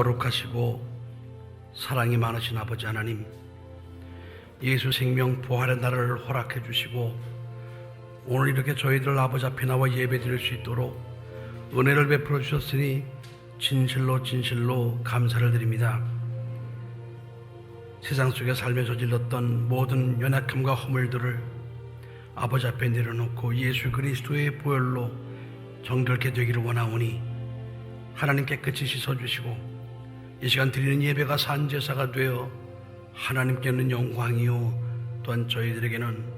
거룩하시고 사랑이 많으신 아버지 하나님, 예수 생명 부활의 날을 허락해 주시고 오늘 이렇게 저희들 아버지 앞에 나와 예배 드릴 수 있도록 은혜를 베풀어 주셨으니 진실로 감사를 드립니다. 세상 속에 삶에 저질렀던 모든 연약함과 허물들을 아버지 앞에 내려놓고 예수 그리스도의 보혈로 정결케 되기를 원하오니 하나님 깨끗이 씻어주시고 이 시간 드리는 예배가 산제사가 되어 하나님께는 영광이요 또한 저희들에게는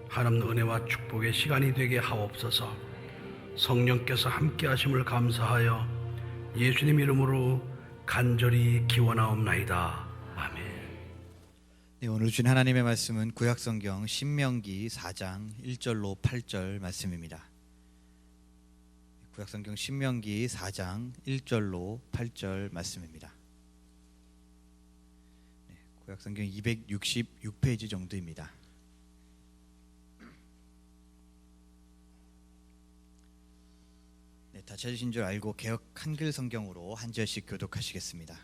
하나님 은혜와 축복의 시간이 되게 하옵소서. 성령께서 함께 하심을 감사하여 예수님 이름으로 간절히 기원하옵나이다. 아멘. 네, 오늘 주신 하나님의 말씀은 구약성경 신명기 4장 1절로 8절 말씀입니다. 구약성경 신명기 4장 1절로 8절 말씀입니다. 네, 구약성경 266페이지 정도입니다. 네, 다 찾으신 줄 알고 개역 한글 성경으로 한 절씩 교독하시겠습니다.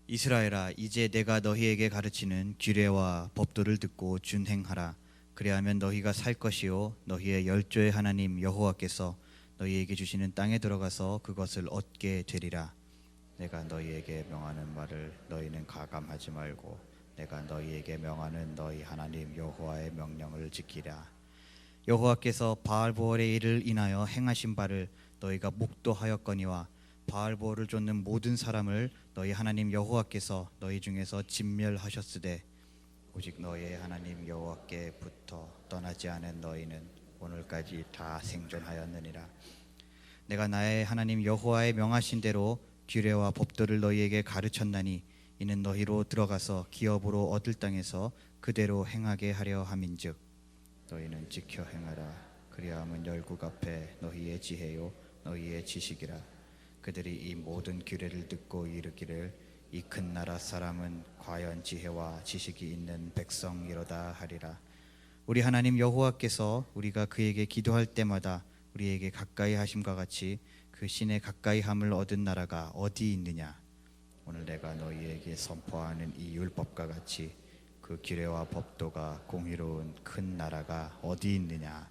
이스라엘아, 이제 내가 너희에게 가르치는 규례와 법도를 듣고 준행하라. 그리하면 너희가 살 것이요 너희의 열조의 하나님 여호와께서 너희에게 주시는 땅에 들어가서 그것을 얻게 되리라. 내가 너희에게 명하는 말을 너희는 가감하지 말고 내가 너희에게 명하는 너희 하나님 여호와의 명령을 지키라. 여호와께서 바알보알의 일을 인하여 행하신 바를 너희가 묵도하였거니와 바알보알을 쫓는 모든 사람을 너희 하나님 여호와께서 너희 중에서 진멸하셨으되 오직 너희의 하나님 여호와께부터 떠나지 않은 너희는 오늘까지 다 생존하였느니라. 내가 나의 하나님 여호와의 명하신 대로 규례와 법도를 너희에게 가르쳤나니 이는 너희로 들어가서 기업으로 얻을 땅에서 그대로 행하게 하려 함인즉 너희는 지켜 행하라. 그리하면 열국 앞에 너희의 지혜요 너희의 지식이라. 그들이 이 모든 규례를 듣고 이르기를 이 큰 나라 사람은 과연 지혜와 지식이 있는 백성이로다 하리라. 우리 하나님 여호와께서 우리가 그에게 기도할 때마다 우리에게 가까이 하심과 같이 그 신의 가까이 함을 얻은 나라가 어디 있느냐. 오늘 내가 너희에게 선포하는 이 율법과 같이 그 규례와 법도가 공의로운 큰 나라가 어디 있느냐.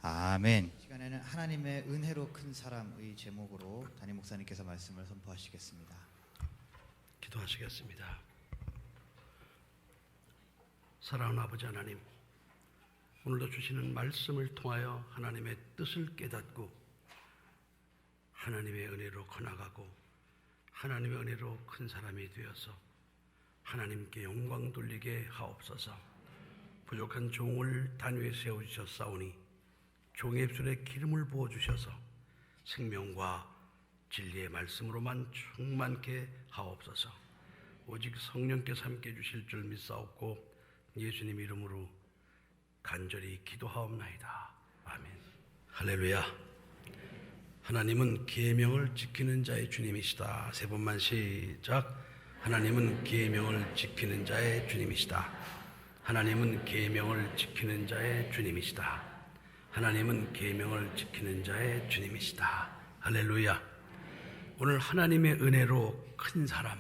아멘. 이 시간에는 하나님의 은혜로 큰 사람의 제목으로 담임 목사님께서 말씀을 선포하시겠습니다. 기도하시겠습니다. 사랑하는 아버지 하나님, 오늘도 주시는 말씀을 통하여 하나님의 뜻을 깨닫고 하나님의 은혜로 커나가고 하나님의 은혜로 큰 사람이 되어서 하나님께 영광 돌리게 하옵소서. 부족한 종을 단위에 세워주셨사오니 종의 입술에 기름을 부어주셔서 생명과 진리의 말씀으로만 충만케 하옵소서. 오직 성령께서 함께 해주실 줄 믿사옵고 예수님 이름으로 간절히 기도하옵나이다. 아멘. 할렐루야. 하나님은 계명을 지키는 자의 주님이시다. 세 번만 시작. 하나님은 계명을 지키는 자의 주님이시다. 하나님은 계명을 지키는 자의 주님이시다. 하나님은 계명을 지키는 자의 주님이시다. 할렐루야. 오늘 하나님의 은혜로 큰 사람,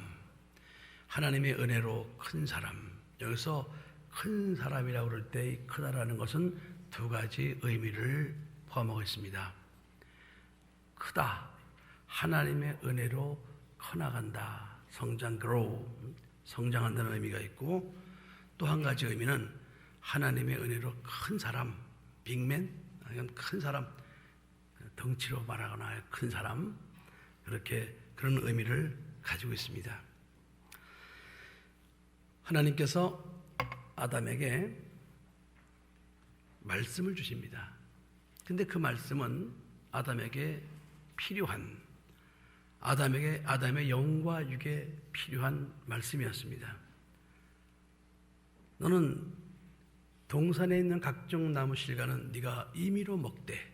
하나님의 은혜로 큰 사람, 여기서 큰 사람이라고 그럴 때 크다라는 것은 두 가지 의미를 포함하고 있습니다. 크다, 하나님의 은혜로 커나간다, 성장, grow, 성장한다는 의미가 있고, 또 한 가지 의미는 하나님의 은혜로 큰 사람, 빅맨, 큰 사람, 덩치로 말하거나 큰 사람, 그렇게 그런 의미를 가지고 있습니다. 하나님께서 아담에게 말씀을 주십니다. 근데 그 말씀은 아담에게 필요한, 아담의 영과 육에 필요한 말씀이었습니다. 너는 동산에 있는 각종 나무 실과는 네가 임의로 먹되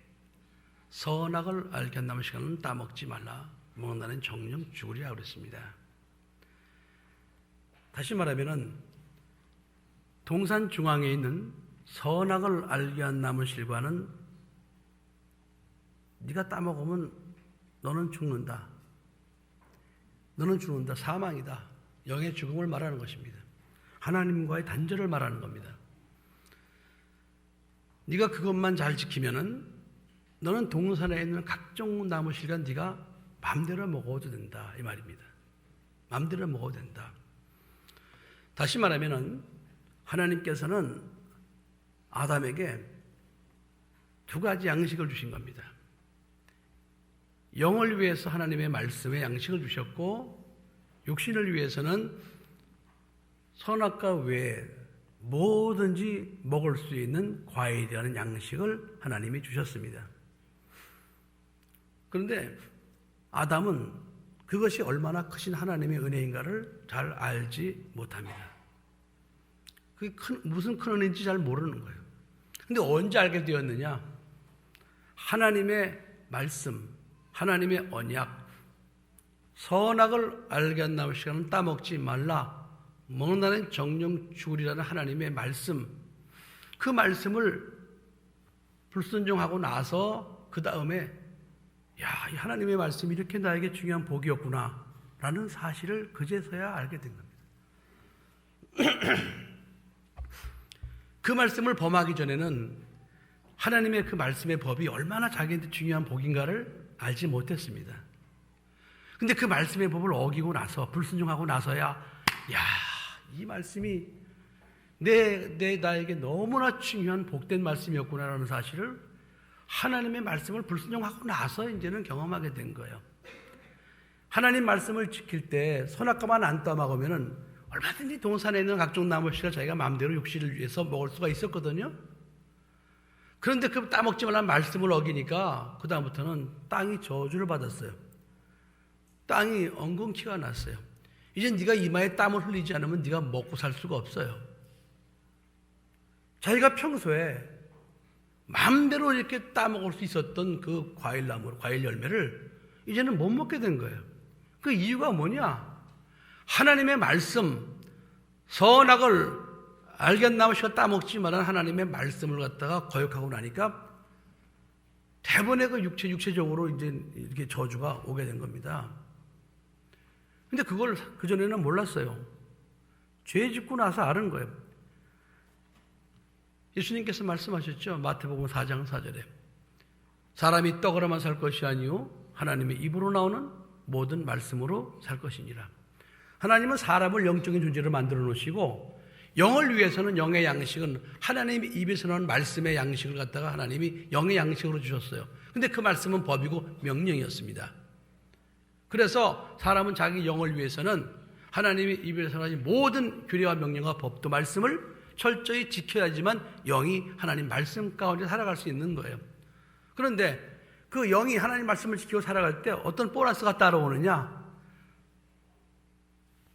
선악을 알게 한 나무 실과는 따먹지 말라. 먹는다는 정령 죽으리라 그랬습니다. 다시 말하면은 동산 중앙에 있는 선악을 알게 한 나무 실과는 네가 따먹으면 너는 죽는다. 너는 죽는다. 사망이다. 영의 죽음을 말하는 것입니다. 하나님과의 단절을 말하는 겁니다. 네가 그것만 잘 지키면은 너는 동산에 있는 각종 나무 실과 네가 마음대로 먹어도 된다. 이 말입니다. 마음대로 먹어도 된다. 다시 말하면은 하나님께서는 아담에게 두 가지 양식을 주신 겁니다. 영을 위해서 하나님의 말씀에 양식을 주셨고, 육신을 위해서는 선악과 외에 뭐든지 먹을 수 있는 과일이라는 양식을 하나님이 주셨습니다. 그런데 아담은 그것이 얼마나 크신 하나님의 은혜인가를 잘 알지 못합니다. 그게 무슨 큰 은혜인지 잘 모르는 거예요. 근데 언제 알게 되었느냐? 하나님의 말씀, 하나님의 언약, 선악을 알게 한다는 시간은 따먹지 말라. 먹는다는 정령 죽으리라는 하나님의 말씀, 그 말씀을 불순종하고 나서 그 다음에 야, 이 하나님의 말씀이 이렇게 나에게 중요한 복이었구나 라는 사실을 그제서야 알게 된 겁니다. 그 말씀을 범하기 전에는 하나님의 그 말씀의 법이 얼마나 자기한테 중요한 복인가를 알지 못했습니다. 근데 그 말씀의 법을 어기고 나서 불순종하고 나서야 야, 이 말씀이 나에게 너무나 중요한 복된 말씀이었구나라는 사실을 하나님의 말씀을 불순종하고 나서 이제는 경험하게 된 거예요. 하나님 말씀을 지킬 때 선악과만 안 따먹으면은 얼마든지 동산에 있는 각종 나무씨를 자기가 마음대로 육신을 위해서 먹을 수가 있었거든요. 그런데 그 따먹지 말라는 말씀을 어기니까 그 다음부터는 땅이 저주를 받았어요. 땅이 엉겅퀴가 났어요. 이제 네가 이마에 땀을 흘리지 않으면 네가 먹고 살 수가 없어요. 자기가 평소에 마음대로 이렇게 따먹을 수 있었던 그 과일나무, 과일 열매를 이제는 못 먹게 된 거예요. 그 이유가 뭐냐? 하나님의 말씀, 선악을 알겠나무 씨가 따먹지만은 하나님의 말씀을 갖다가 거역하고 나니까 대번에 그 육체적으로 이제 이렇게 저주가 오게 된 겁니다. 근데 그걸 그전에는 몰랐어요. 죄 짓고 나서 아는 거예요. 예수님께서 말씀하셨죠. 마태복음 4장 4절에 사람이 떡으로만 살 것이 아니요 하나님의 입으로 나오는 모든 말씀으로 살 것이니라. 하나님은 사람을 영적인 존재로 만들어 놓으시고 영을 위해서는 영의 양식은 하나님의 입에서 나오는 말씀의 양식을 갖다가 하나님이 영의 양식으로 주셨어요. 근데 그 말씀은 법이고 명령이었습니다. 그래서 사람은 자기 영을 위해서는 하나님의 입에서 나오는 모든 규례와 명령과 법도 말씀을 철저히 지켜야지만 영이 하나님 말씀 가운데 살아갈 수 있는 거예요. 그런데 그 영이 하나님 말씀을 지키고 살아갈 때 어떤 보너스가 따라오느냐?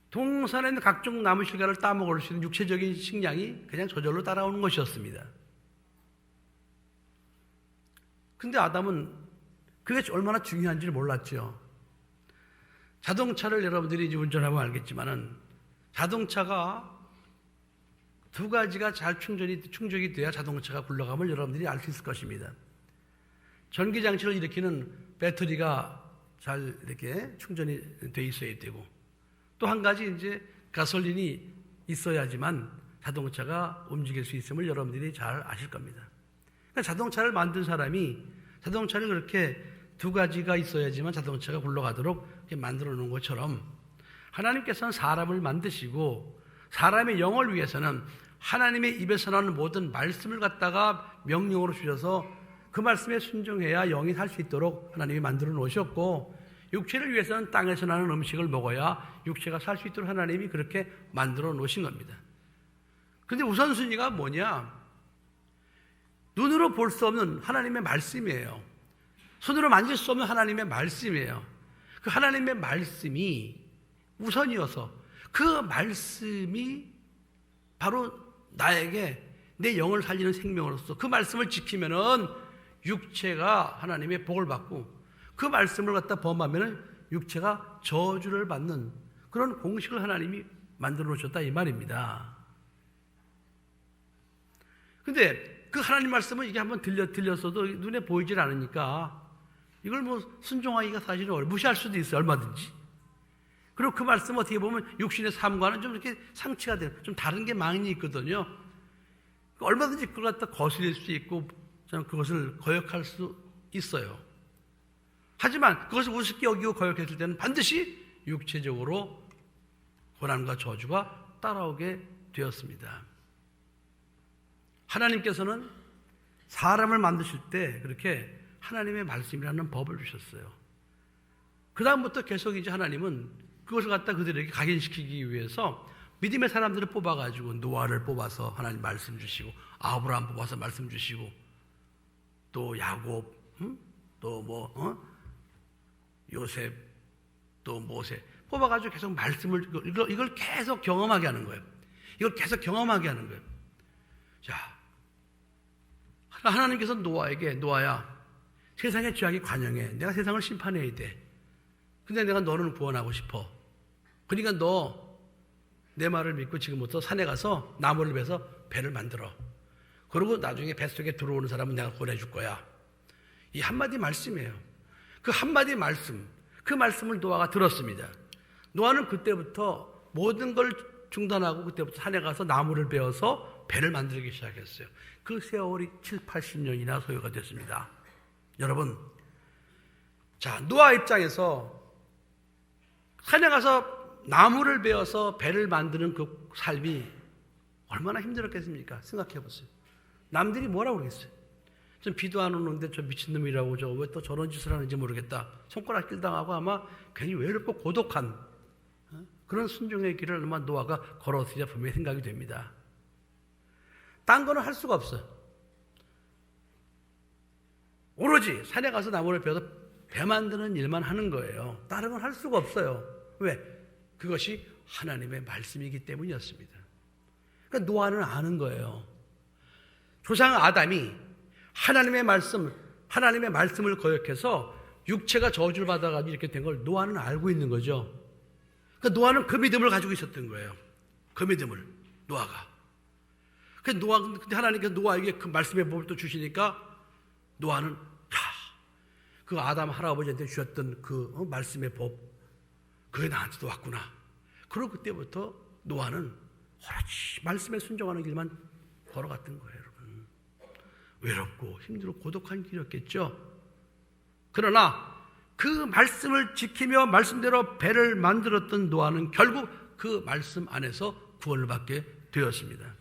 동산에 있는 각종 나무 실과를 따먹을 수 있는 육체적인 식량이 그냥 저절로 따라오는 것이었습니다. 근데 아담은 그게 얼마나 중요한지를 몰랐죠. 자동차를 여러분들이 이제 운전하면 알겠지만은 자동차가 두 가지가 잘 충족이 돼야 자동차가 굴러감을 여러분들이 알 수 있을 것입니다. 전기 장치를 일으키는 배터리가 잘 이렇게 충전이 돼 있어야 되고, 또 한 가지 이제 가솔린이 있어야지만 자동차가 움직일 수 있음을 여러분들이 잘 아실 겁니다. 그러니까 자동차를 만든 사람이 자동차를 그렇게 두 가지가 있어야지만 자동차가 굴러가도록 이렇게 만들어 놓은 것처럼 하나님께서는 사람을 만드시고 사람의 영을 위해서는 하나님의 입에서 나오는 모든 말씀을 갖다가 명령으로 주셔서 그 말씀에 순종해야 영이 살 수 있도록 하나님이 만들어 놓으셨고, 육체를 위해서는 땅에서 나는 음식을 먹어야 육체가 살 수 있도록 하나님이 그렇게 만들어 놓으신 겁니다. 그런데 우선순위가 뭐냐? 눈으로 볼 수 없는 하나님의 말씀이에요. 손으로 만질 수 없는 하나님의 말씀이에요. 그 하나님의 말씀이 우선이어서 그 말씀이 바로 나에게 내 영을 살리는 생명으로서 그 말씀을 지키면은 육체가 하나님의 복을 받고 그 말씀을 갖다 범하면은 육체가 저주를 받는 그런 공식을 하나님이 만들어 놓으셨다 이 말입니다. 근데 그 하나님 말씀은 이게 한번 들렸어도 눈에 보이질 않으니까 이걸 뭐 순종하기가 사실은 무시할 수도 있어요, 얼마든지. 그리고 그 말씀 어떻게 보면 육신의 삶과는 좀 이렇게 상치가 돼요. 좀 다른 게 많이 있거든요. 얼마든지 그걸 갖다 거스릴 수 있고 저는 그것을 거역할 수 있어요. 하지만 그것을 우습게 여기고 거역했을 때는 반드시 육체적으로 고난과 저주가 따라오게 되었습니다. 하나님께서는 사람을 만드실 때 그렇게 하나님의 말씀이라는 법을 주셨어요. 그 다음부터 계속 이제 하나님은 그것을 갖다 그들에게 각인시키기 위해서 믿음의 사람들을 뽑아가지고 노아를 뽑아서 하나님 말씀 주시고, 아브라함 뽑아서 말씀 주시고, 또 야곱, 또 요셉, 또 모세 뽑아가지고 계속 말씀을 이걸 계속 경험하게 하는 거예요. 이걸 계속 경험하게 하는 거예요. 자, 하나님께서 노아에게, 노아야, 세상의 죄악이 관영해. 내가 세상을 심판해야 돼. 근데 내가 너를 구원하고 싶어. 그러니까 너 내 말을 믿고 지금부터 산에 가서 나무를 베서 배를 만들어. 그리고 나중에 뱃속에 들어오는 사람은 내가 보내줄 거야. 이 한마디 말씀이에요. 그 한마디 말씀, 그 말씀을 노아가 들었습니다. 노아는 그때부터 모든 걸 중단하고 그때부터 산에 가서 나무를 베어서 배를 만들기 시작했어요. 그 세월이 7, 80년이나 소요가 됐습니다. 여러분, 자, 노아 입장에서 산에 가서 나무를 베어서 배를 만드는 그 삶이 얼마나 힘들었겠습니까? 생각해 보세요. 남들이 뭐라고 그러겠어요? 좀 비도 안 오는데 저 미친놈이라고 저 왜 또 저런 짓을 하는지 모르겠다. 손가락질 당하고 아마 괜히 외롭고 고독한 그런 순종의 길을 아마 노아가 걸었으리라 분명히 생각이 됩니다. 딴 거는 할 수가 없어요. 오로지 산에 가서 나무를 베어서 배 만드는 일만 하는 거예요. 다른 건 할 수가 없어요. 왜? 그것이 하나님의 말씀이기 때문이었습니다. 그러니까 노아는 아는 거예요. 조상 아담이 하나님의 말씀을 거역해서 육체가 저주를 받아가지고 이렇게 된 걸 노아는 알고 있는 거죠. 그러니까 노아는 그 믿음을 가지고 있었던 거예요. 그 믿음을, 노아가. 근데 하나님께서 노아에게 그 말씀의 법을 또 주시니까 노아는, 그 아담 할아버지한테 주셨던 그 말씀의 법, 그게 나한테도 왔구나. 그리고 그때부터 노아는 오로지 말씀에 순종하는 길만 걸어갔던 거예요, 여러분. 외롭고 힘들고 고독한 길이었겠죠. 그러나 그 말씀을 지키며 말씀대로 배를 만들었던 노아는 결국 그 말씀 안에서 구원을 받게 되었습니다.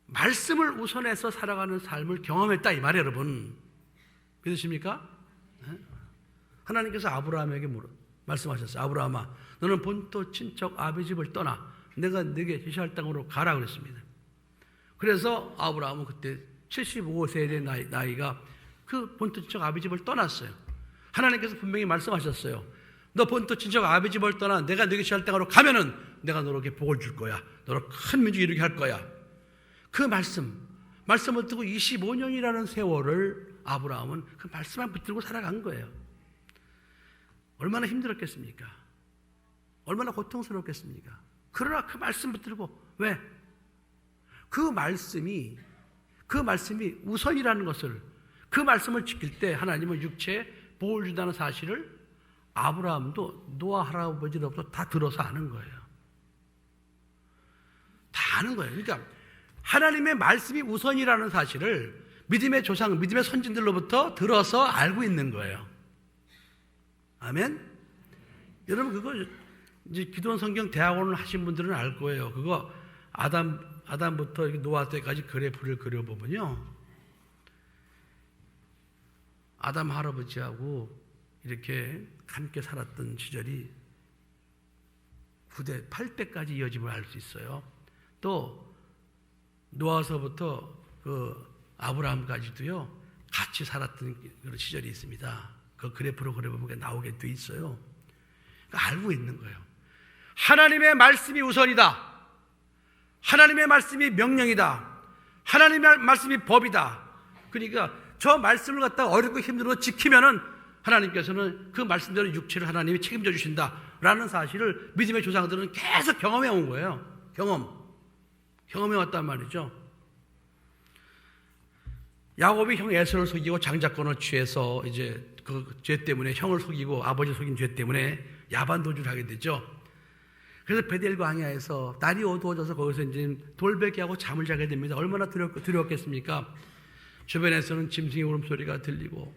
말씀을 우선해서 살아가는 삶을 경험했다 이 말이에요, 여러분. 믿으십니까? 하나님께서 아브라함에게 말씀하셨어요. 아브라함아, 너는 본토 친척 아비 집을 떠나 내가 네게 지시할 땅으로 가라 그랬습니다. 그래서 아브라함은 그때 75세에 된 나이가 그 본토 친척 아비 집을 떠났어요. 하나님께서 분명히 말씀하셨어요. 너 본토 친척 아비 집을 떠나 내가 네게 지시할 땅으로 가면은 내가 너에게 복을 줄 거야. 너를 큰 민족이 이루게 할 거야. 그 말씀을 듣고 25년이라는 세월을 아브라함은 그 말씀만 붙들고 살아간 거예요. 얼마나 힘들었겠습니까? 얼마나 고통스럽겠습니까? 그러나 그 말씀 붙들고, 왜? 그 말씀이 우선이라는 것을, 그 말씀을 지킬 때 하나님은 육체에 복을 준다는 사실을 아브라함도 노아 할아버지로부터 다 들어서 아는 거예요. 다 아는 거예요. 그러니까 하나님의 말씀이 우선이라는 사실을 믿음의 조상, 믿음의 선진들로부터 들어서 알고 있는 거예요. 아멘? 여러분, 그거 이제 기도원 성경 대학원을 하신 분들은 알 거예요. 그거 아담부터 노아 때까지 그래프를 그려보면요. 아담 할아버지하고 이렇게 함께 살았던 시절이 9대, 8대까지 이어짐을 알 수 있어요. 또 노아서부터 그 아브라함까지도요, 같이 살았던 그런 시절이 있습니다. 그 그래프로 그려보면 나오게 돼 있어요. 그러니까 알고 있는 거예요. 하나님의 말씀이 우선이다. 하나님의 말씀이 명령이다. 하나님의 말씀이 법이다. 그러니까 저 말씀을 갖다가 어렵고 힘들어 지키면은 하나님께서는 그 말씀대로 육체를 하나님이 책임져 주신다라는 사실을 믿음의 조상들은 계속 경험해 온 거예요. 경험해 왔단 말이죠. 야곱이 형 에서를 속이고 장자권을 취해서 이제 그 죄 때문에 형을 속이고 아버지 속인 죄 때문에 야반 도주를 하게 되죠. 그래서 베델 광야에서 날이 어두워져서 거기서 이제 돌베개하고 잠을 자게 됩니다. 얼마나 두려웠겠습니까? 주변에서는 짐승의 울음소리가 들리고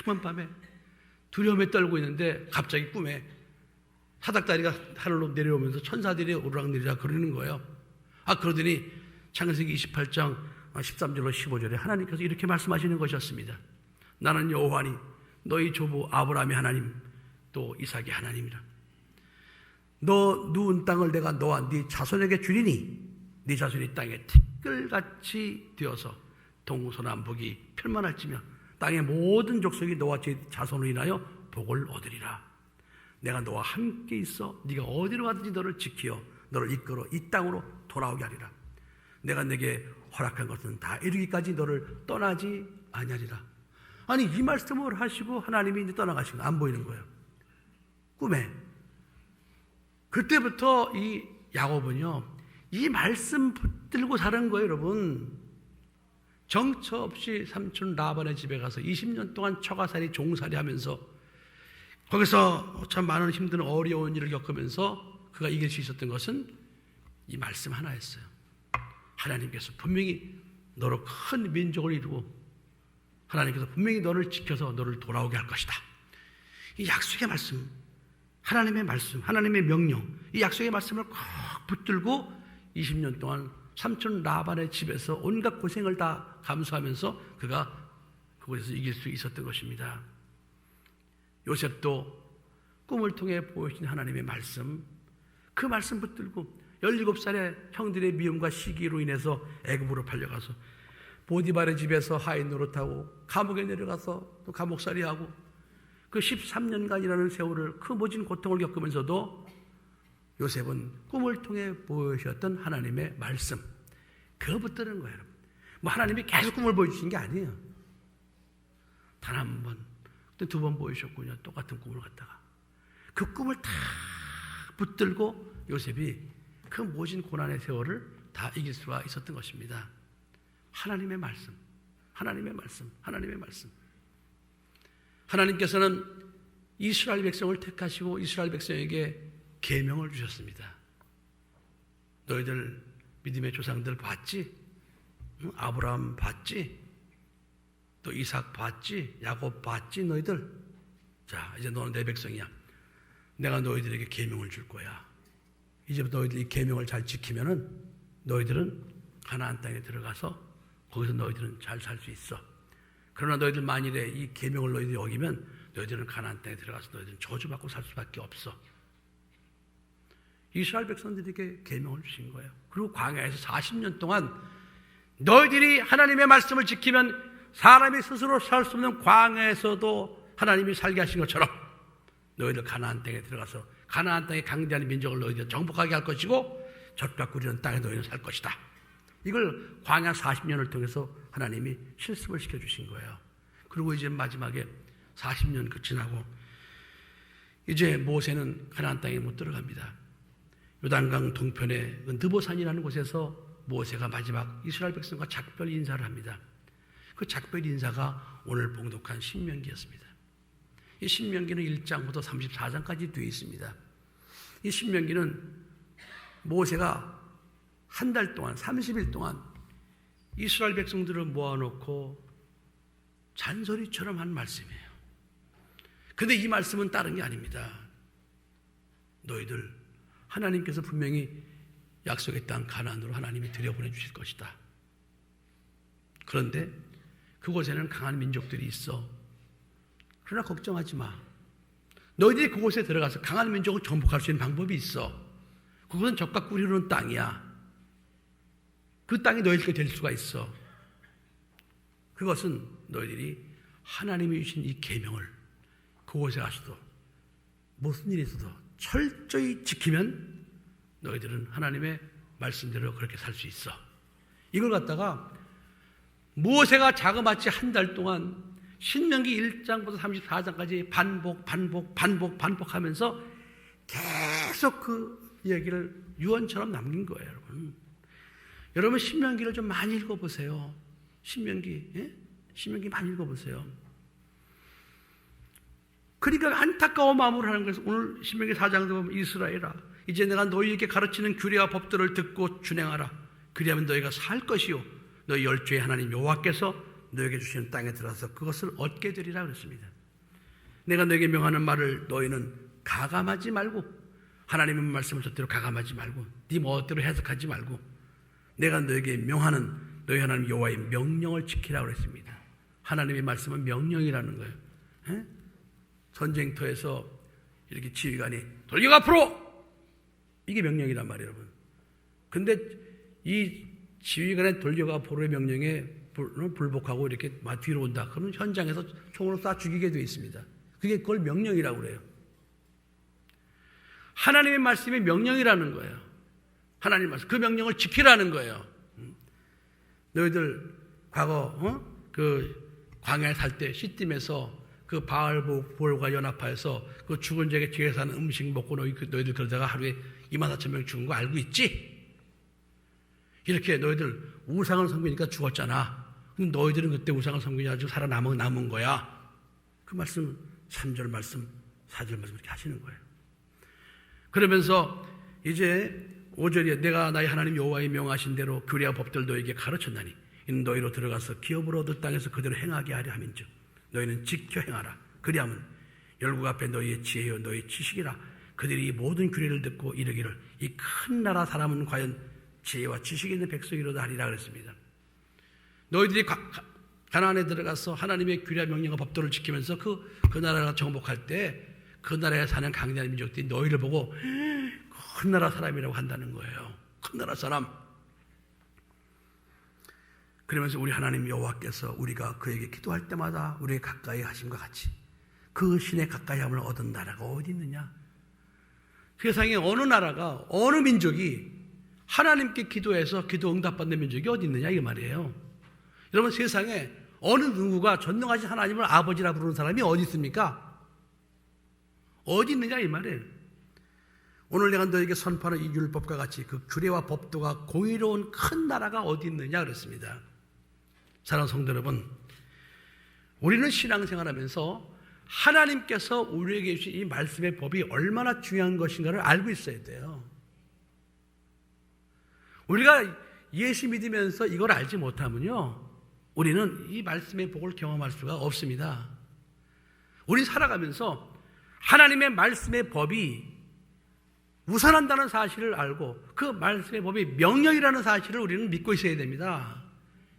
캄캄한 밤에 두려움에 떨고 있는데 갑자기 꿈에 사닥다리가 하늘로 내려오면서 천사들이 오르락내리락 그러는 거예요. 그러더니 창세기 28장 13절로 15절에 하나님께서 이렇게 말씀하시는 것이었습니다. 나는 여호와니 너희 조부 아브라함의 하나님 또 이삭의 하나님이라. 너 누운 땅을 내가 너와 네 자손에게 주리니 네 자손이 땅에 티끌같이 되어서 동서남북이 편만할지며 땅의 모든 족속이 너와 네 자손으로 인하여 복을 얻으리라. 내가 너와 함께 있어 네가 어디로 가든지 너를 지키어 너를 이끌어 이 땅으로 돌아오게 하리라. 내가 네게 허락한 것은 다 이루기까지 너를 떠나지 아니하리라. 아니 이 말씀을 하시고 하나님이 이제 떠나가시는 거 안 보이는 거예요. 꿈에. 그때부터 이 야곱은요 이 말씀 붙들고 사는 거예요. 여러분, 정처 없이 삼촌 라반의 집에 가서 20년 동안 처가살이 종살이 하면서 거기서 참 많은 힘든 어려운 일을 겪으면서 그가 이길 수 있었던 것은 이 말씀 하나였어요. 하나님께서 분명히 너로 큰 민족을 이루고 하나님께서 분명히 너를 지켜서 너를 돌아오게 할 것이다. 이 약속의 말씀, 하나님의 말씀, 하나님의 명령, 이 약속의 말씀을 꼭 붙들고 20년 동안 삼촌 라반의 집에서 온갖 고생을 다 감수하면서 그가 그곳에서 이길 수 있었던 것입니다. 요셉도 꿈을 통해 보여주신 하나님의 말씀, 그 말씀 붙들고 17살의 형들의 미움과 시기로 인해서 애굽으로 팔려가서 보디발의 집에서 하인 노릇하고 감옥에 내려가서 또 감옥살이하고 그 13년간이라는 세월을 그 모진 고통을 겪으면서도 요셉은 꿈을 통해 보여주셨던 하나님의 말씀, 그거 붙드는 거예요. 뭐 하나님이 계속 꿈을 보여주신 게 아니에요. 단 한 번, 또 두 번 보여주셨군요. 똑같은 꿈을 갖다가 그 꿈을 다 붙들고 요셉이 그 모진 고난의 세월을 다 이길 수가 있었던 것입니다. 하나님의 말씀, 하나님의 말씀, 하나님의 말씀. 하나님께서는 이스라엘 백성을 택하시고 이스라엘 백성에게 계명을 주셨습니다. 너희들 믿음의 조상들 봤지? 아브라함 봤지? 또 이삭 봤지? 야곱 봤지? 너희들? 자, 이제 너는 내 백성이야. 내가 너희들에게 계명을 줄 거야. 이제부터 너희들이 이 계명을 잘 지키면은 너희들은 가나안 땅에 들어가서 거기서 너희들은 잘 살 수 있어. 그러나 너희들 만일에 이 계명을 너희들이 어기면 너희들은 가나안 땅에 들어가서 너희들은 저주받고 살 수밖에 없어. 이스라엘 백성들에게 계명을 주신 거예요. 그리고 광야에서 40년 동안 너희들이 하나님의 말씀을 지키면 사람이 스스로 살 수 없는 광야에서도 하나님이 살게 하신 것처럼 너희들 가나안 땅에 들어가서 가나안 땅의 강대한 민족을 너희들 정복하게 할 것이고 젖과 꿀이는 땅에 너희는 살 것이다. 이걸 광야 40년을 통해서 하나님이 실습을 시켜주신 거예요. 그리고 이제 마지막에 40년 지나고 이제 모세는 가나안 땅에 못 들어갑니다. 요단강 동편의 느보산이라는 곳에서 모세가 마지막 이스라엘 백성과 작별 인사를 합니다. 그 작별 인사가 오늘 봉독한 신명기였습니다. 이 신명기는 1장부터 34장까지 되어 있습니다. 이 신명기는 모세가 한 달 동안 30일 동안 이스라엘 백성들을 모아놓고 잔소리처럼 한 말씀이에요. 그런데 이 말씀은 다른 게 아닙니다. 너희들 하나님께서 분명히 약속의 땅 가나안으로 하나님이 들여보내주실 것이다. 그런데 그곳에는 강한 민족들이 있어. 그러나 걱정하지 마. 너희들이 그곳에 들어가서 강한 민족을 정복할 수 있는 방법이 있어. 그것은 젖과 꿀이 흐르는 땅이야. 그 땅이 너희들께 될 수가 있어. 그것은 너희들이 하나님이 주신 이 계명을 그곳에 가서도 무슨 일이 있어도 철저히 지키면 너희들은 하나님의 말씀대로 그렇게 살 수 있어. 이걸 갖다가 모세가 자그마치 한 달 동안 신명기 1장부터 34장까지 반복하면서 계속 그 이야기를 유언처럼 남긴 거예요, 여러분. 여러분 신명기를 좀 많이 읽어보세요. 신명기 많이 읽어보세요. 그러니까 안타까운 마음으로 하는 것은 오늘 신명기 4장도 보면 이스라엘아 이제 내가 너희에게 가르치는 규례와 법들을 듣고 준행하라. 그리하면 너희가 살 것이요 너희 열조의 하나님 여호와께서 너희에게 주시는 땅에 들어서 그것을 얻게 되리라 그랬습니다. 내가 너희에게 명하는 말을 너희는 가감하지 말고 하나님의 말씀을 절대로 가감하지 말고 네 멋대로 해석하지 말고 내가 너희에게 명하는 너희 하나님 여호와의 명령을 지키라고 그랬습니다. 하나님의 말씀은 명령이라는 거예요. 에? 전쟁터에서 이렇게 지휘관이 돌격 앞으로! 이게 명령이란 말이에요, 여러분. 근데 이 지휘관의 돌격 앞으로의 명령에 불복하고 이렇게 뒤로 온다. 그러면 현장에서 총으로 쏴 죽이게 되어 있습니다. 그게 그걸 명령이라고 그래요. 하나님의 말씀이 명령이라는 거예요. 하나님의 말씀, 그 명령을 지키라는 거예요. 너희들 과거 그 광야에 살 때 시딤에서 그 바알볼과 연합하여서 그 죽은 자에게 지혜서 하는 음식 먹고 너희들 그러다가 하루에 24,000명 죽은 거 알고 있지? 이렇게 너희들 우상을 섬기니까 죽었잖아. 근데 너희들은 그때 우상을 섬기냐 살아남은 거야. 그 말씀 3절 말씀 4절 말씀 이렇게 하시는 거예요. 그러면서 이제 5절에 내가 나의 하나님 여호와의 명하신 대로 규례와 법들 너희에게 가르쳤나니 이는 너희로 들어가서 기업으로 얻을 땅에서 그대로 행하게 하려 함인즉 너희는 지켜 행하라. 그리하면 열국 앞에 너희의 지혜요 너희의 지식이라. 그들이 이 모든 규례를 듣고 이르기를 이 큰 나라 사람은 과연 지혜와 지식이 있는 백성이로다 하리라 그랬습니다. 너희들이 가나안에 들어가서 하나님의 규례와 명령과 법도를 지키면서 그 나라가 정복할 때 그 나라에 사는 강대한 민족들이 너희를 보고 큰 나라 사람이라고 한다는 거예요. 큰 나라 사람. 그러면서 우리 하나님 여호와께서 우리가 그에게 기도할 때마다 우리에게 가까이 하심과 같이 그 신의 가까이 함을 얻은 나라가 어디 있느냐? 세상에 어느 나라가 어느 민족이 하나님께 기도해서 기도 응답받는 민족이 어디 있느냐 이 말이에요. 여러분 세상에 어느 누구가 전능하신 하나님을 아버지라 부르는 사람이 어디 있습니까? 어디 있느냐 이 말이에요. 오늘 내가 너에게 선포하는 이 율법과 같이 그 규례와 법도가 공의로운 큰 나라가 어디 있느냐 그랬습니다. 사랑하는 성도 여러분, 우리는 신앙생활하면서 하나님께서 우리에게 주신 이 말씀의 법이 얼마나 중요한 것인가를 알고 있어야 돼요. 우리가 예수 믿으면서 이걸 알지 못하면요 우리는 이 말씀의 복을 경험할 수가 없습니다. 우리 살아가면서 하나님의 말씀의 법이 우선한다는 사실을 알고 그 말씀의 법이 명령이라는 사실을 우리는 믿고 있어야 됩니다.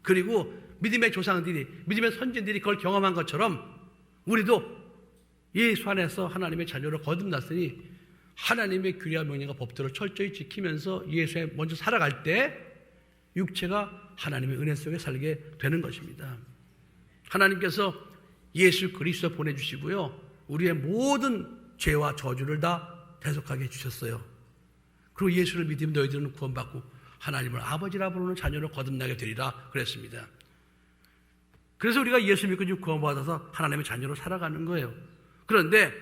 그리고 믿음의 조상들이 믿음의 선진들이 그걸 경험한 것처럼 우리도 예수 안에서 하나님의 자녀로 거듭났으니 하나님의 규례와 명령과 법들을 철저히 지키면서 예수에 먼저 살아갈 때 육체가 하나님의 은혜 속에 살게 되는 것입니다. 하나님께서 예수 그리스도 보내주시고요 우리의 모든 죄와 저주를 다 대속하게 해주셨어요. 그리고 예수를 믿으면 너희들은 구원받고 하나님을 아버지라 부르는 자녀로 거듭나게 되리라 그랬습니다. 그래서 우리가 예수 믿고 지금 구원받아서 하나님의 자녀로 살아가는 거예요. 그런데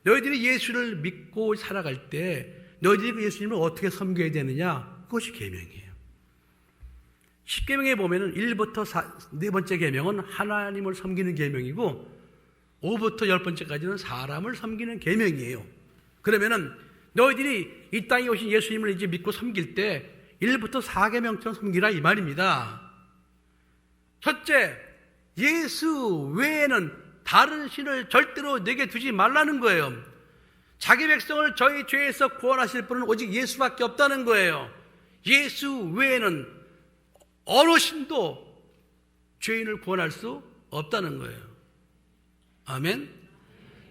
너희들이 예수를 믿고 살아갈 때 너희들이 그 예수님을 어떻게 섬겨야 되느냐? 그것이 계명이에요. 10계명에 보면은 1부터 4번째 계명은 하나님을 섬기는 계명이고 5부터 10번째까지는 사람을 섬기는 계명이에요. 그러면은 너희들이 이 땅에 오신 예수님을 이제 믿고 섬길 때 1부터 4계명처럼 섬기라 이 말입니다. 첫째, 예수 외에는 다른 신을 절대로 내게 두지 말라는 거예요. 자기 백성을 저희 죄에서 구원하실 분은 오직 예수밖에 없다는 거예요. 예수 외에는 어느 신도 죄인을 구원할 수 없다는 거예요. 아멘.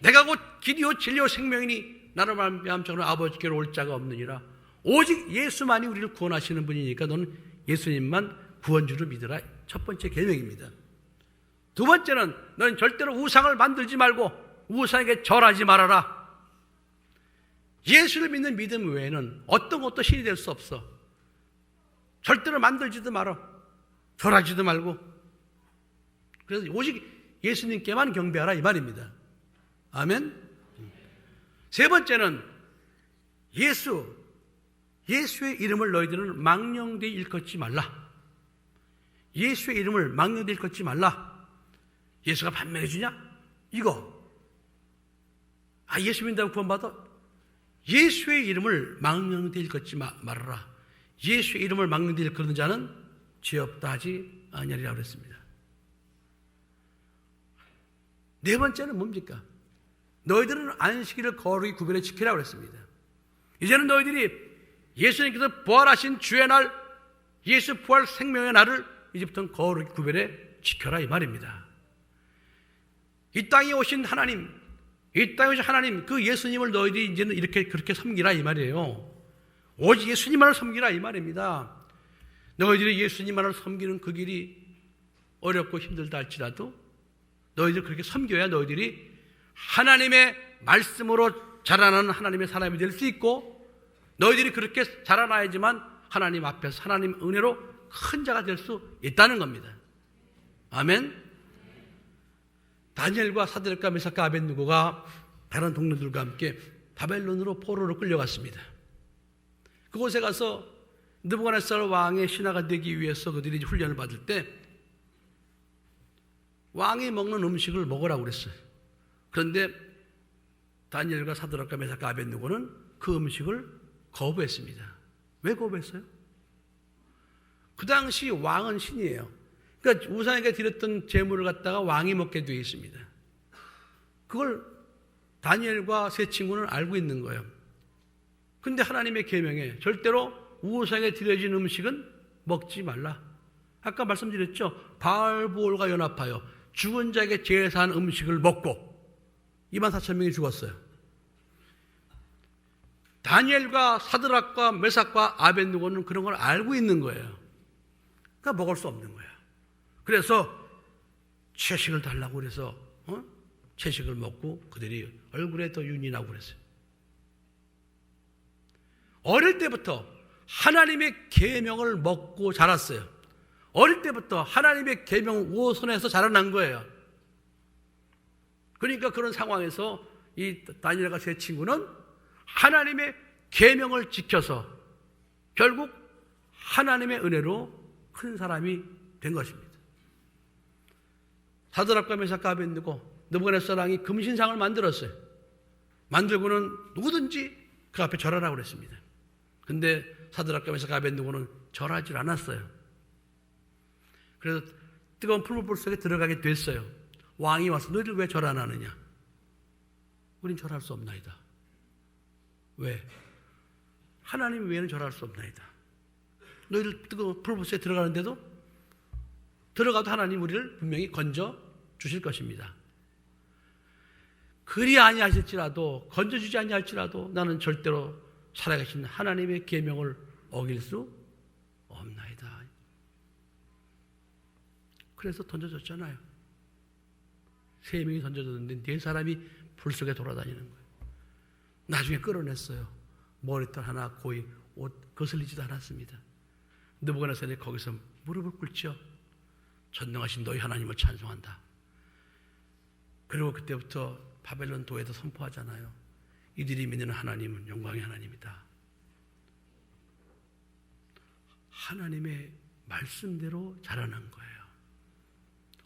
내가 곧 길이요 진리요 생명이니 나로 말미암아 아버지께로 올 자가 없느니라. 오직 예수만이 우리를 구원하시는 분이니까 너는 예수님만 구원주로 믿으라. 첫 번째 계명입니다. 두 번째는 너는 절대로 우상을 만들지 말고 우상에게 절하지 말아라. 예수를 믿는 믿음 외에는 어떤 것도 신이 될 수 없어. 절대로 만들지도 말아. 절하지도 말고. 그래서 오직 예수님께만 경배하라 이 말입니다. 아멘. 세 번째는 예수의 이름을 너희들은 망령되이 일컫지 말라. 예수의 이름을 망령되이 일컫지 말라. 예수가 반명해 주냐? 이거 예수 믿는다고 구원받아? 예수의 이름을 망령되이 일컫지 말아라. 예수의 이름을 망령되이 일컫는 자는 죄 없다 하지 아니하리라 그랬습니다. 네 번째는 뭡니까? 너희들은 안식일을 거룩히 구별해 지키라고 그랬습니다. 이제는 너희들이 예수님께서 부활하신 주의 날, 예수 부활 생명의 날을 이제부터는 거룩히 구별해 지켜라 이 말입니다. 이 땅에 오신 하나님, 그 예수님을 너희들이 이제는 이렇게 그렇게 섬기라 이 말이에요. 오직 예수님만을 섬기라 이 말입니다. 너희들이 예수님만을 섬기는 그 길이 어렵고 힘들다 할지라도 너희들 그렇게 섬겨야 너희들이 하나님의 말씀으로 자라나는 하나님의 사람이 될 수 있고, 너희들이 그렇게 자라나야지만 하나님 앞에서 하나님 은혜로 큰 자가 될 수 있다는 겁니다. 아멘. 다니엘과 사드락과 메삭과 아벳느고가 다른 동료들과 함께 바벨론으로 포로로 끌려갔습니다. 그곳에 가서 느부갓네살 왕의 신하가 되기 위해서 그들이 훈련을 받을 때 왕이 먹는 음식을 먹으라고 그랬어요. 그런데 다니엘과 사드락과 메삭과 아벳느고는 그 음식을 거부했습니다. 왜 거부했어요? 그 당시 왕은 신이에요. 그러니까 우상에게 드렸던 제물을 갖다가 왕이 먹게 되어 있습니다. 그걸 다니엘과 세 친구는 알고 있는 거예요. 근데 하나님의 계명에 절대로 우상에 드려진 음식은 먹지 말라. 아까 말씀드렸죠. 바알보올과 연합하여 죽은 자에게 제사한 음식을 먹고 24,000명이 죽었어요. 다니엘과 사드락과 메삭과 아벳느고는 그런 걸 알고 있는 거예요. 그러니까 먹을 수 없는 거예요. 그래서 채식을 달라고 그래서 채식을 먹고 그들이 얼굴에 더 윤이 나고 그랬어요. 어릴 때부터 하나님의 계명을 먹고 자랐어요. 어릴 때부터 하나님의 계명 우선에서 자라난 거예요. 그러니까 그런 상황에서 이 다니엘과 세 친구는 하나님의 계명을 지켜서 결국 하나님의 은혜로 큰 사람이 된 것입니다. 사드락과 메삭과 아벳느고 느부갓네살 왕이 금신상을 만들었어요. 만들고는 누구든지 그 앞에 절하라고 그랬습니다. 근데 사드락과 메삭과 아벳느고는 절하지 않았어요. 그래서 뜨거운 풀무불 속에 들어가게 됐어요. 왕이 와서 너희들 왜 절 안 하느냐? 우린 절할 수 없나이다. 왜? 하나님 외에는 절할 수 없나이다. 너희들 뜨거운 풀무불 속에 들어가는데도 들어가도 하나님 우리를 분명히 건져 주실 것입니다. 그리 아니하실지라도 건져주지 아니할지라도 나는 절대로 살아계신 하나님의 계명을 어길 수 없나이다. 그래서 던져졌잖아요. 3명이 던져졌는데 4사람이 불 속에 돌아다니는 거예요. 나중에 끌어냈어요. 머리털 하나 고이 옷 거슬리지도 않았습니다. 느부갓네살이 거기서 무릎을 꿇죠. 전능하신 너희 하나님을 찬송한다. 그리고 그때부터 바벨론 도에도 선포하잖아요. 이들이 믿는 하나님은 영광의 하나님이다. 하나님의 말씀대로 자라난 거예요.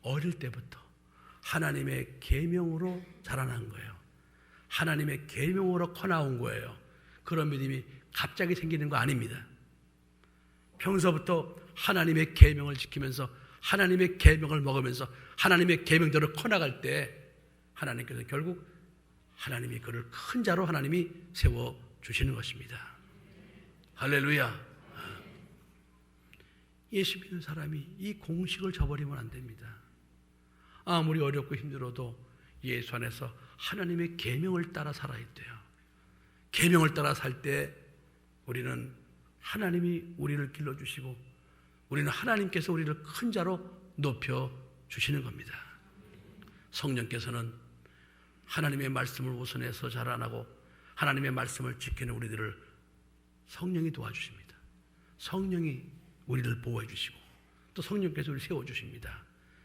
어릴 때부터 하나님의 계명으로 자라난 거예요. 하나님의 계명으로 커나온 거예요. 그런 믿음이 갑자기 생기는 거 아닙니다. 평소부터 하나님의 계명을 지키면서 하나님의 계명을 먹으면서 하나님의 계명대로 커나갈 때 하나님께서 결국 하나님이 그를 큰 자로 하나님이 세워주시는 것입니다. 할렐루야. 예수 믿는 사람이 이 공식을 저버리면 안 됩니다. 아무리 어렵고 힘들어도 예수 안에서 하나님의 계명을 따라 살아야 돼요. 계명을 따라 살 때 우리는 하나님이 우리를 길러주시고 우리는 하나님께서 우리를 큰 자로 높여주시는 겁니다. 성령께서는 하나님의 말씀을 우선해서 자라나고 하나님의 말씀을 지키는 우리들을 성령이 도와주십니다. 성령이 우리를 보호해 주시고 또 성령께서 우리를 세워주십니다.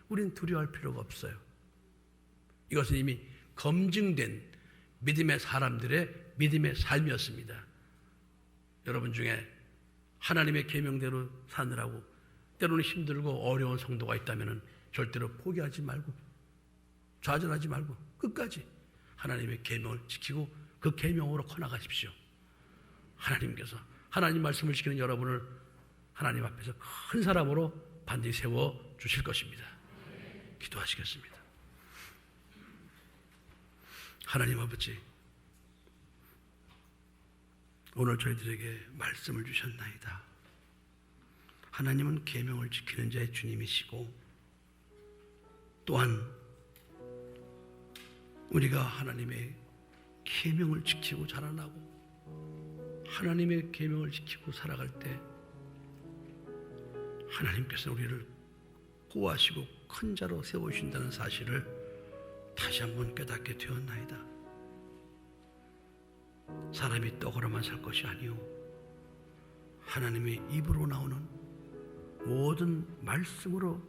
우리는 두려워할 필요가 없어요. 이것은 이미 검증된 믿음의 사람들의 믿음의 삶이었습니다. 여러분 중에 하나님의 계명대로 사느라고 때로는 힘들고 어려운 성도가 있다면 절대로 포기하지 말고 좌절하지 말고 끝까지 하나님의 계명을 지키고 그 계명으로 커나가십시오. 하나님께서 하나님 말씀을 지키는 여러분을 하나님 앞에서 큰 사람으로 반드시 세워 주실 것입니다. 기도하시겠습니다. 하나님 아버지, 오늘 저희들에게 말씀을 주셨나이다. 하나님은 계명을 지키는 자의 주님이시고 또한 우리가 하나님의 계명을 지키고 자라나고 하나님의 계명을 지키고 살아갈 때 하나님께서 우리를 구하시고 큰 자로 세우신다는 사실을 다시 한번 깨닫게 되었나이다. 사람이 떡으로만 살 것이 아니오 하나님의 입으로 나오는 모든 말씀으로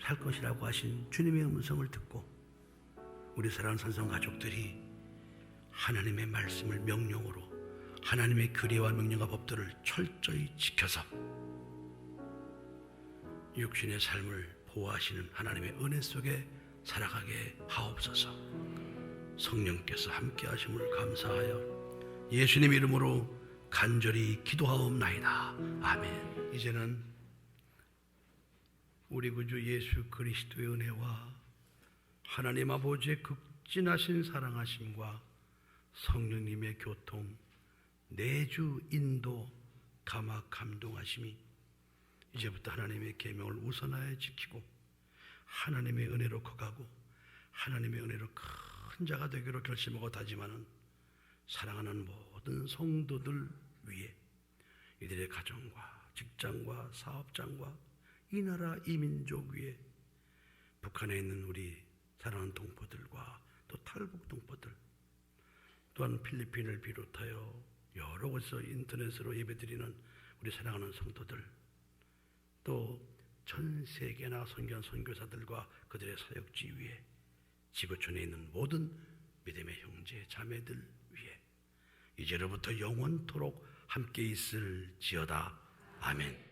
살 것이라고 하신 주님의 음성을 듣고 우리 사랑하는 산성 가족들이 하나님의 말씀을 명령으로 하나님의 규례와 명령과 법들을 철저히 지켜서 육신의 삶을 보호하시는 하나님의 은혜 속에 살아가게 하옵소서. 성령께서 함께 하심을 감사하여 예수님 이름으로 간절히 기도하옵나이다. 아멘. 이제는 우리 구주 예수 그리스도의 은혜와 하나님 아버지의 극진하신 사랑하심과 성령님의 교통, 내주 인도, 감화 감동하심이 이제부터 하나님의 계명을 우선하여 지키고 하나님의 은혜로 커가고 하나님의 은혜로 큰 자가 되기로 결심하고 다짐하는 사랑하는 모든 성도들 위해 이들의 가정과 직장과 사업장과 이 나라 이 민족 위에 북한에 있는 우리 사랑하는 동포들과 또 탈북 동포들 또한 필리핀을 비롯하여 여러 곳에서 인터넷으로 예배드리는 우리 사랑하는 성도들 또 전 세계나 선교한 선교사들과 그들의 사역지 위에 지구촌에 있는 모든 믿음의 형제 자매들 위에 이제로부터 영원토록 함께 있을지어다. 아멘.